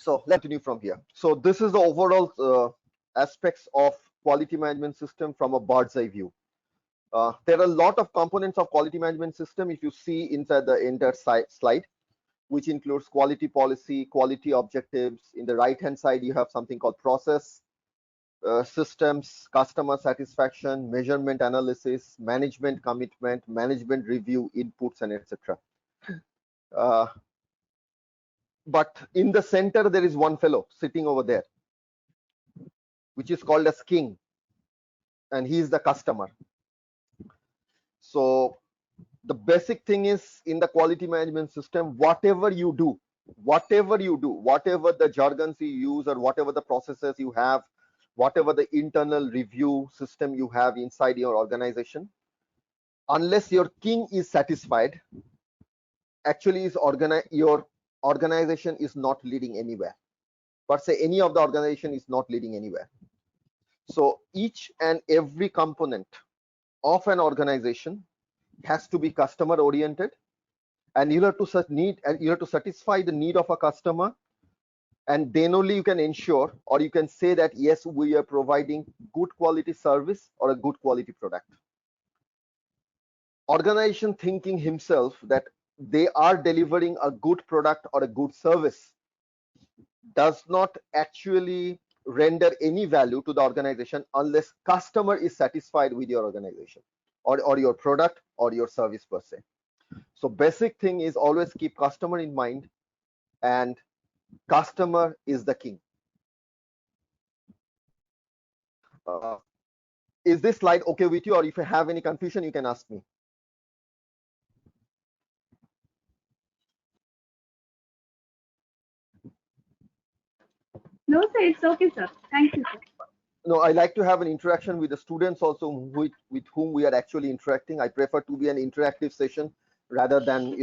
So let's continue from here. So this is the overall aspects of quality management system from a bird's eye view. There are a lot of components of quality management system if you see inside the entire slide, which includes quality policy, quality objectives. In the right hand side, you have something called process, systems, customer satisfaction, measurement analysis, management commitment, management review, inputs, and etc. But in the center, there is one fellow sitting over there, which is called as king, and he is the customer. So the basic thing is, in the quality management system, whatever you do, whatever the jargons you use or whatever the processes you have, whatever the internal review system you have inside your organization, unless your king is satisfied, actually your organization is not leading anywhere. But say any of the organization is not leading anywhere. So each and every component of an organization has to be customer oriented, and you have to satisfy the need of a customer, and then only you can ensure, or you can say that yes, we are providing good quality service or a good quality product. Organization thinking himself that they are delivering a good product or a good service does not actually render any value to the organization unless customer is satisfied with your organization or your product or your service per se. So basic thing is always keep customer in mind, and customer is the king. Is this slide okay with you, or if you have any confusion, you can ask me. No, sir, it's okay, sir. Thank you, sir. No, I like to have an interaction with the students also with whom we are actually interacting. I prefer to be an interactive session rather than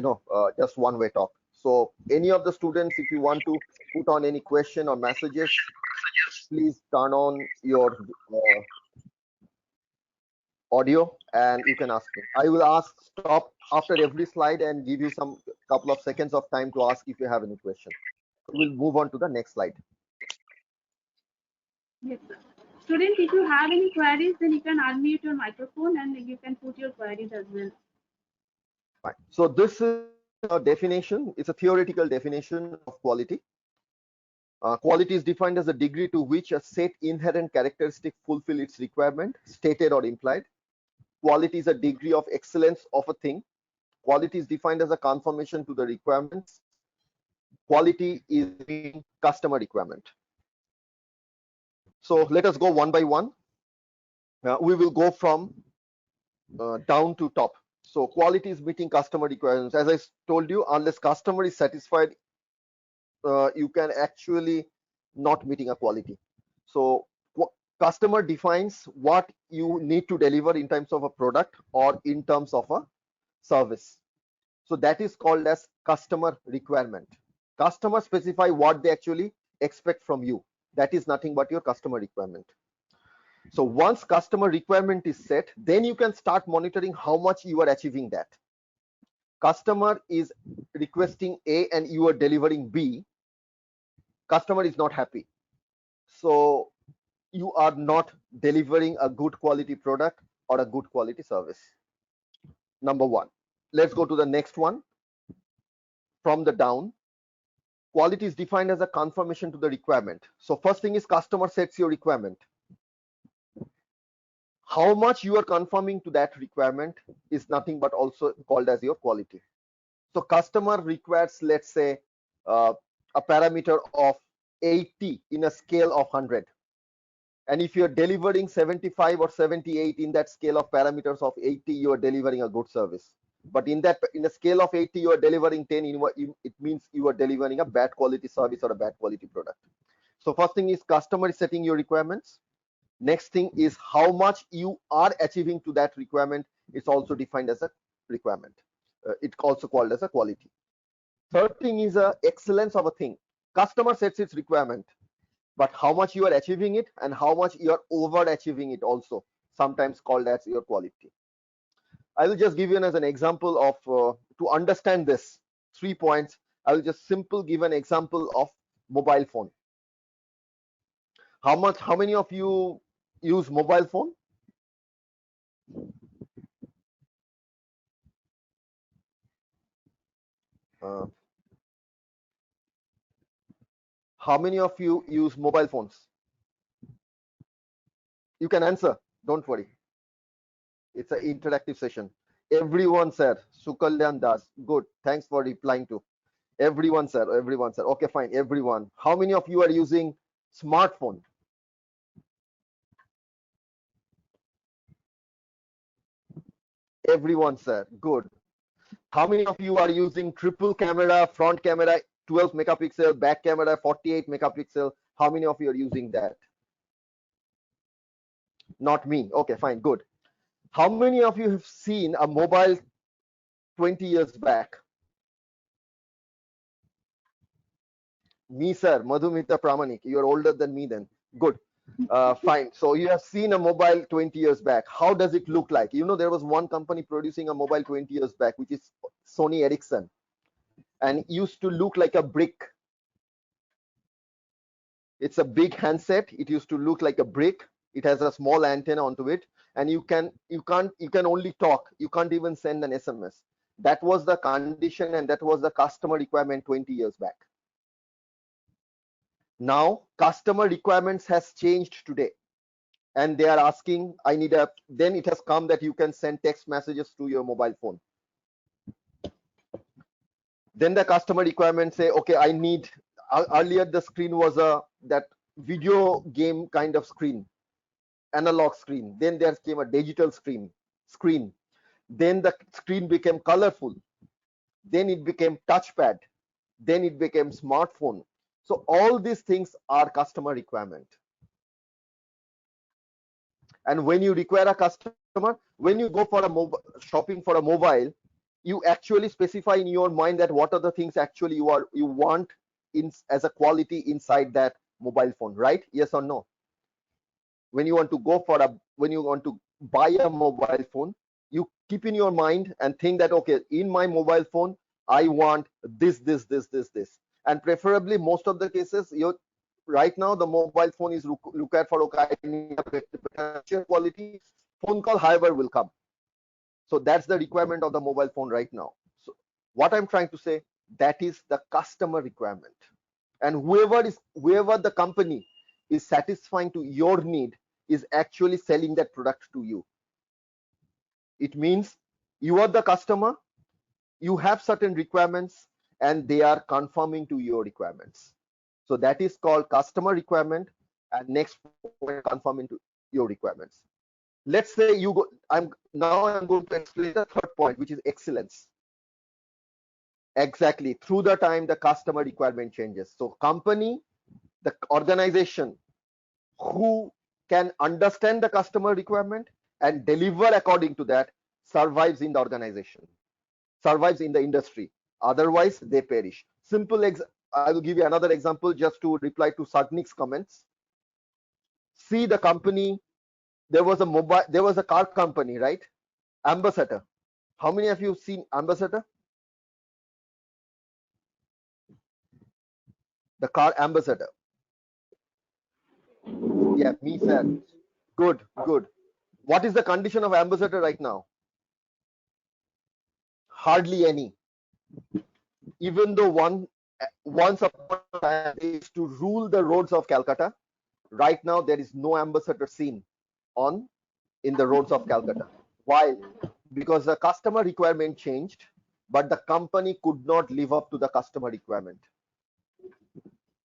just one-way talk. So any of the students, if you want to put on any question or messages, please turn on your audio and you can ask me. I will stop after every slide and give you some couple of seconds of time to ask if you have any question. We'll move on to the next slide. Yes, sir. Students, if you have any queries, then you can unmute your microphone and you can put your queries as well. Fine. So this is a definition. It's a theoretical definition of quality. Quality is defined as the degree to which a set inherent characteristic fulfill its requirement, stated or implied. Quality is a degree of excellence of a thing. Quality is defined as a conformation to the requirements. Quality is being customer requirement. So let us go one by one. We will go from down to top. So quality is meeting customer requirements. As I told you, unless customer is satisfied, you can actually not meeting a quality. So customer defines what you need to deliver in terms of a product or in terms of a service. So that is called as customer requirement. Customer specify what they actually expect from you. That is nothing but your customer requirement. So once customer requirement is set, then you can start monitoring how much you are achieving that. Customer is requesting A and you are delivering B. Customer is not happy. So you are not delivering a good quality product or a good quality service. Number one. Let's go to the next one. From the down, quality is defined as a conformation to the requirement. So first thing is customer sets your requirement. How much you are conforming to that requirement is nothing but also called as your quality. So customer requires, let's say, a parameter of 80 in a scale of 100. And if you're delivering 75 or 78 in that scale of parameters of 80, you are delivering a good service. But in a scale of 80, you are delivering 10, it means you are delivering a bad quality service or a bad quality product. So first thing is customer is setting your requirements. Next thing is how much you are achieving to that requirement. It's also defined as a requirement. It's also called as a quality. Third thing is excellence of a thing. Customer sets its requirement, but how much you are achieving it and how much you are overachieving it also, sometimes called as your quality. I will just give you as an example of to understand this 3 points. I will just give an example of mobile phone. How many of you use mobile phone? Uh, how many of you use mobile phones? You can answer, don't worry. It's an interactive session. Everyone said, Sukalyan does. Good. Thanks for replying to. Everyone said, everyone said. Okay, fine, everyone. How many of you are using smartphone? Everyone said, good. How many of you are using triple camera, front camera, 12 megapixel, back camera, 48 megapixel? How many of you are using that? Not me. Okay, fine, good. How many of you have seen a mobile 20 years back? Me, sir, Madhumita Pramanik. You're older than me then. Good. Fine. So you have seen a mobile 20 years back. How does it look like? You know, there was one company producing a mobile 20 years back, which is Sony Ericsson, and it used to look like a brick. It's a big handset. It used to look like a brick. It has a small antenna onto it, and you can only talk. You can't even send an SMS. That was the condition, and that was the customer requirement 20 years back. Now customer requirements has changed today, and they are asking, I need a, then it has come that you can send text messages to your mobile phone. Then the customer requirements say, okay, I need, earlier the screen was a that video game kind of screen, analog screen. Then there came a digital screen. Then the screen became colorful. Then it became touchpad. Then it became smartphone. So all these things are customer requirement. And when you require a customer, when you go for a shopping for a mobile, you actually specify in your mind that what are the things actually you want in as a quality inside that mobile phone, right? Yes or no? When you want to go for a, when you want to buy a mobile phone, you keep in your mind and think that, okay, in my mobile phone I want this, and preferably most of the cases, you right now the mobile phone is look at for, okay, I need a better quality phone call, however will come. So that's the requirement of the mobile phone right now. So what I'm trying to say, that is the customer requirement, and whoever the company is satisfying to your need is actually selling that product to you. It means you are the customer, you have certain requirements, and they are conforming to your requirements. So that is called customer requirement, and next point, conforming to your requirements. Let's say you go, I'm going to explain the third point, which is excellence. Exactly, through the time the customer requirement changes. So company, the organization who can understand the customer requirement and deliver according to that survives in the organization, survives in the industry. Otherwise they perish. I will give you another example just to reply to Sagnik's comments. See the company, there was a car company, right? Ambassador. How many of you have seen Ambassador? The car Ambassador. Yeah, me sir. Good, good. What is the condition of Ambassador right now? Hardly any. Even though once upon a time they used to rule the roads of Calcutta, right now there is no Ambassador seen on in the roads of Calcutta. Why? Because the customer requirement changed, but the company could not live up to the customer requirement.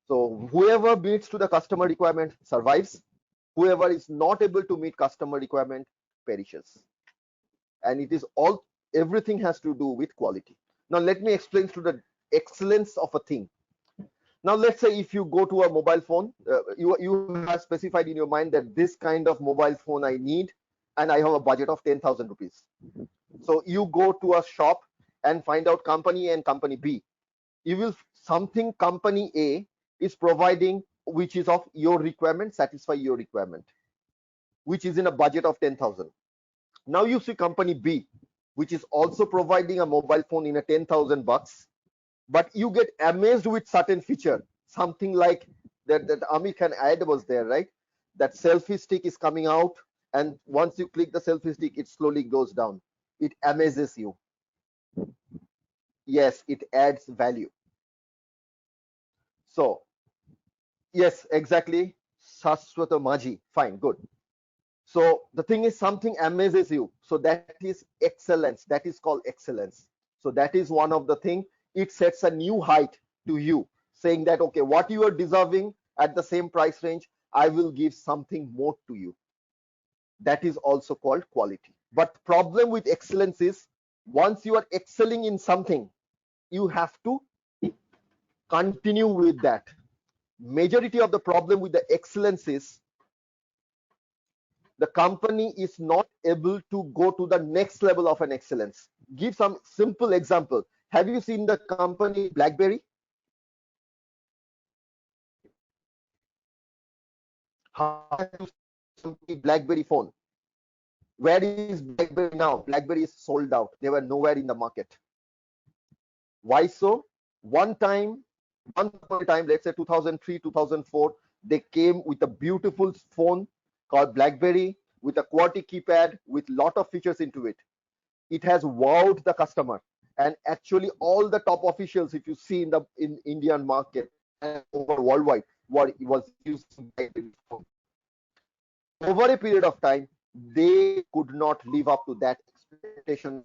So whoever meets to the customer requirement survives. Whoever is not able to meet customer requirement perishes. And it is all, everything has to do with quality. Now let me explain to the excellence of a thing. Now let's say if you go to a mobile phone, you have specified in your mind that this kind of mobile phone I need, and I have a budget of 10,000 rupees. So you go to a shop and find out company A and company B. You will something company A is providing which is of your requirement, satisfy your requirement, which is in a budget of 10,000. Now you see company B, which is also providing a mobile phone in a 10,000 bucks, but you get amazed with certain feature. something like that Amir Khan ad was there, right? That selfie stick is coming out, and once you click the selfie stick, it slowly goes down. It amazes you. Yes, it adds value. So yes, exactly. Saswata Maji. Fine, good. So the thing is, something amazes you. So that is excellence. That is called excellence. So that is one of the thing. It sets a new height to you, saying that, okay, what you are deserving at the same price range, I will give something more to you. That is also called quality. But problem with excellence is, once you are excelling in something, you have to continue with that. Majority of the problem with the excellence is, the company is not able to go to the next level of an excellence. Give some simple example. Have you seen the company BlackBerry? How have you seen company BlackBerry phone? Where is BlackBerry now? BlackBerry is sold out. They were nowhere in the market. Why so? One time, once upon a time, let's say 2003, 2004, they came with a beautiful phone called BlackBerry with a QWERTY keypad with lot of features into it. It has wowed the customer, and actually all the top officials, if you see in Indian market and over worldwide, was using BlackBerry phone. Over a period of time, they could not live up to that expectation,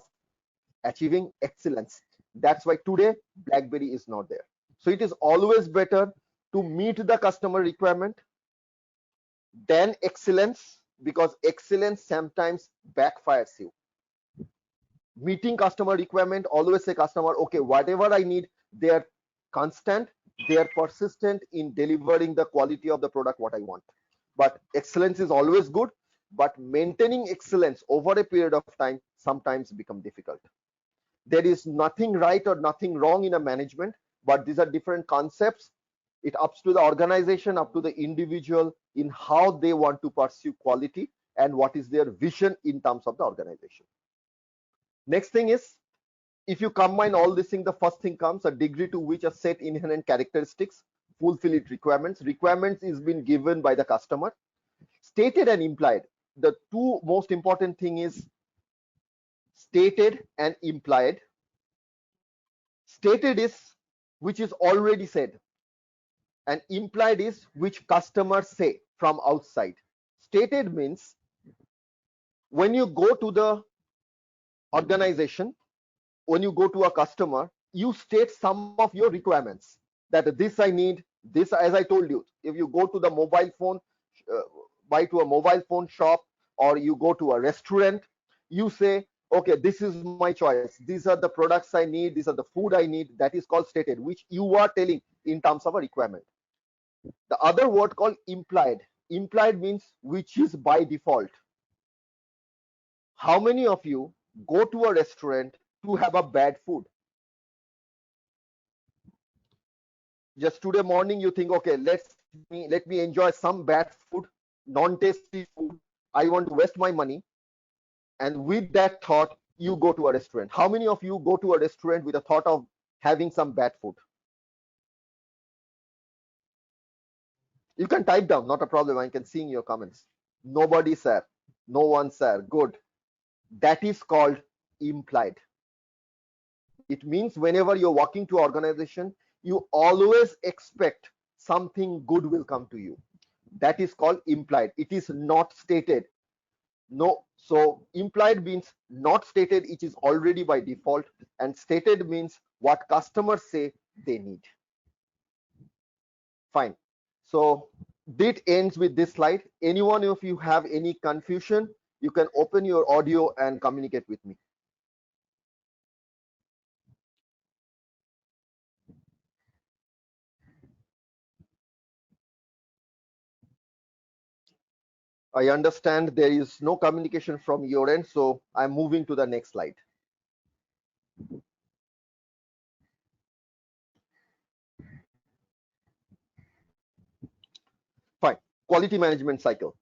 achieving excellence. That's why today BlackBerry is not there. So it is always better to meet the customer requirement than excellence, because excellence sometimes backfires you. Meeting customer requirement, always say customer, okay, whatever I need, they are constant, they are persistent in delivering the quality of the product what I want. But excellence is always good, but maintaining excellence over a period of time sometimes become difficult. There is nothing right or nothing wrong in a management, but these are different concepts. It ups to the organization, up to the individual in how they want to pursue quality and what is their vision in terms of the organization. Next thing is, if you combine all these things, the first thing comes a degree to which a set inherent characteristics fulfill its requirements. Requirements is been given by the customer, stated and implied. The two most important thing is stated and implied. Stated is which is already said, and implied is which customers say from outside. Stated means when you go to the organization, when you go to a customer, you state some of your requirements, that this I need, this, as I told you, if you go to the mobile phone, uh, buy to a mobile phone shop, or you go to a restaurant, you say, okay, this is my choice, these are the products I need, these are the food I need. That is called stated, which you are telling in terms of a requirement. The other word called implied. Implied means which is by default. How many of you go to a restaurant to have a bad food? Just today morning you think, okay, let me enjoy some bad food, non-tasty food, I want to waste my money, and with that thought you go to a restaurant. How many of you go to a restaurant with a thought of having some bad food? You can type down, not a problem, I can see in your comments. Nobody, sir. No one, sir. Good. That is called implied. It means whenever you're walking to organization, you always expect something good will come to you. That is called implied. It is not stated. No. So implied means not stated, it is already by default, and stated means what customers say they need. Fine. So that ends with this slide. Anyone, if you have any confusion, you can open your audio and communicate with me. I understand there is no communication from your end, so I'm moving to the next slide. Fine. Quality management cycle.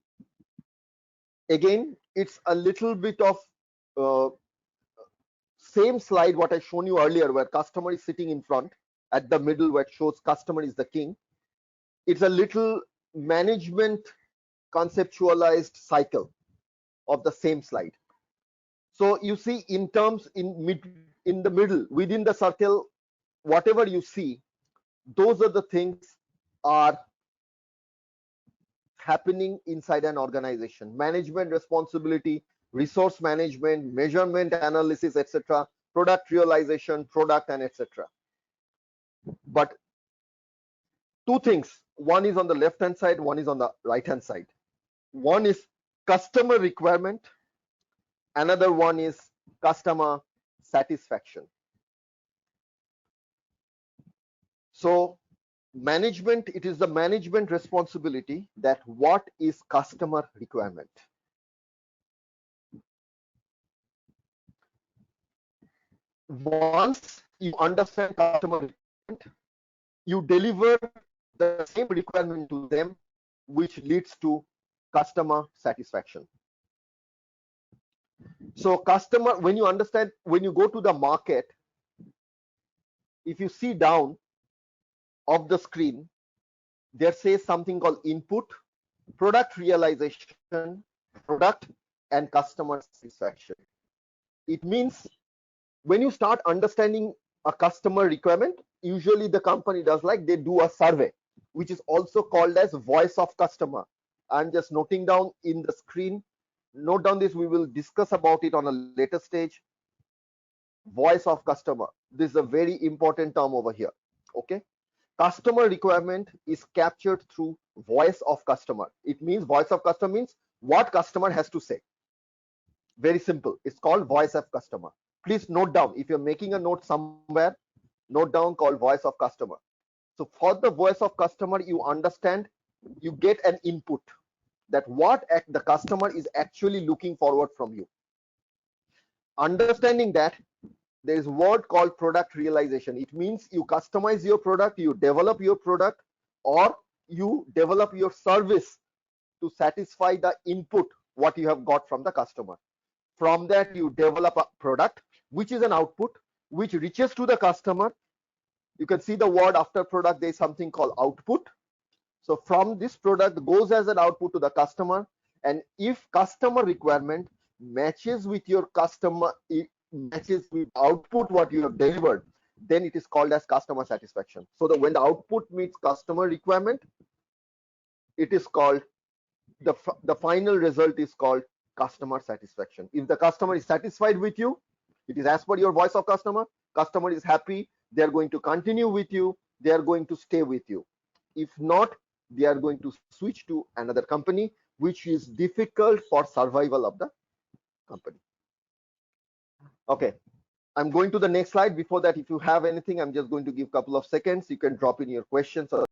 Again, it's a little bit of uh, same slide what I shown you earlier, where customer is sitting in front, at the middle where it shows customer is the king. it's a little management conceptualized cycle of the same slide. So you see in terms in the middle, within the circle, whatever you see, those are the things are happening inside an organization: management responsibility, resource management, measurement analysis, etc., product realization, product, and etc. But two things, one is on the left hand side, one is on the right hand side. One is customer requirement, another one is customer satisfaction. So management, it is the management responsibility that what is customer requirement. Once you understand customer requirement, you deliver the same requirement to them, which leads to customer satisfaction. So customer, when you understand, when you go to the market, if you see down of the screen, there says something called input, product realization, product, and customer satisfaction. It means when you start understanding a customer requirement, usually the company does like they do a survey, which is also called as voice of customer. I'm just noting down in the screen. Note down this, we will discuss about it on a later stage. Voice of customer, this is a very important term over here. Okay, customer requirement is captured through voice of customer. It means voice of customer means what customer has to say. Very simple, it's called voice of customer. Please note down, if you're making a note somewhere, note down called voice of customer. So for the voice of customer, you understand, you get an input that what the customer is actually looking forward from you. Understanding that, there is a word called product realization. It means you customize your product, you develop your product, or you develop your service to satisfy the input what you have got from the customer. From that, you develop a product, which is an output, which reaches to the customer. You can see the word after product, there is something called output. So from this product goes as an output to the customer, and if customer requirement matches with your customer, matches with output what you have delivered, then it is called as customer satisfaction. So that when the output meets customer requirement, it is called the final result is called customer satisfaction. If the customer is satisfied with you, it is as per your voice of customer. Customer is happy, they are going to continue with you, they are going to stay with you. If not, they are going to switch to another company, which is difficult for survival of the company. Okay, I'm going to the next slide. Before that, if you have anything, I'm just going to give a couple of seconds. You can drop in your questions or